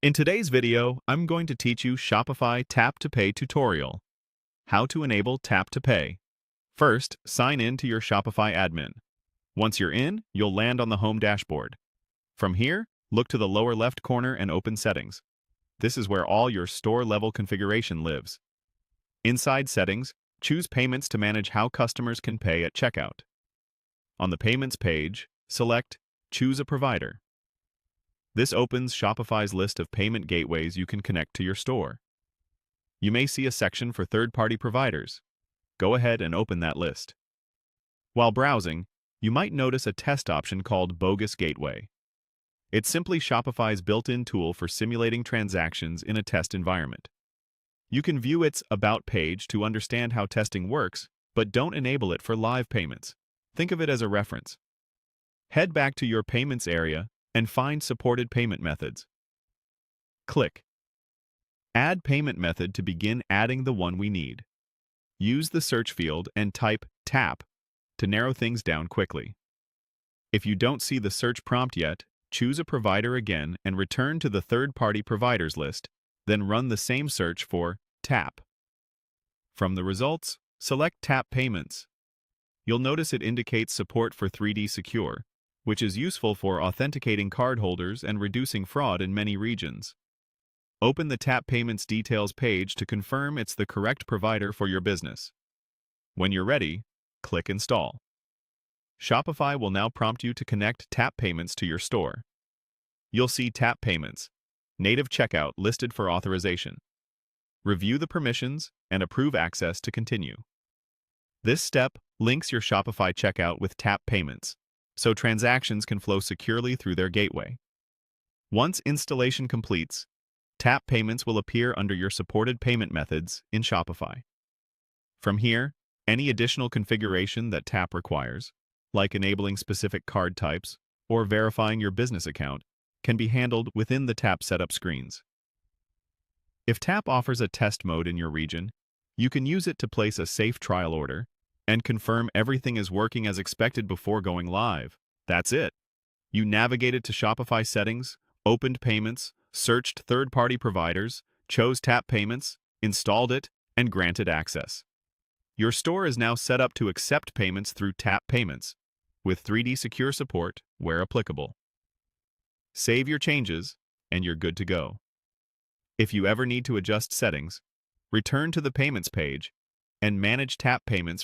In today's video, I'm going to teach you Shopify Tap to Pay tutorial. How to enable Tap to Pay. First, sign in to your Shopify admin. Once you're in, you'll land on the home dashboard. From here, look to the lower left corner and open Settings. This is where all your store-level configuration lives. Inside Settings, choose Payments to manage how customers can pay at checkout. On the Payments page, select Choose a Provider. This opens Shopify's list of payment gateways you can connect to your store. You may see a section for third-party providers. Go ahead and open that list. While browsing, you might notice a test option called Bogus Gateway. It's simply Shopify's built-in tool for simulating transactions in a test environment. You can view its About page to understand how testing works, but don't enable it for live payments. Think of it as a reference. Head back to your Payments area and find supported payment methods. Click Add Payment Method to begin adding the one we need. Use the search field and type TAP to narrow things down quickly. If you don't see the search prompt yet, choose a provider again and return to the third-party providers list, then run the same search for TAP. From the results, select Tap Payments. You'll notice it indicates support for 3D Secure, which is useful for authenticating cardholders and reducing fraud in many regions. Open the Tap Payments Details page to confirm it's the correct provider for your business. When you're ready, click Install. Shopify will now prompt you to connect Tap Payments to your store. You'll see Tap Payments, Native Checkout listed for authorization. Review the permissions and approve access to continue. This step links your Shopify checkout with Tap Payments, so transactions can flow securely through their gateway. Once installation completes, Tap Payments will appear under your supported payment methods in Shopify. From here, any additional configuration that Tap requires, like enabling specific card types or verifying your business account, can be handled within the Tap setup screens. If Tap offers a test mode in your region, you can use it to place a safe trial order and confirm everything is working as expected before going live. That's it. You navigated to Shopify settings, opened payments, searched third-party providers, chose Tap Payments, installed it, and granted access. Your store is now set up to accept payments through Tap Payments, with 3D Secure support where applicable. Save your changes, and you're good to go. If you ever need to adjust settings, return to the Payments page and manage Tap Payments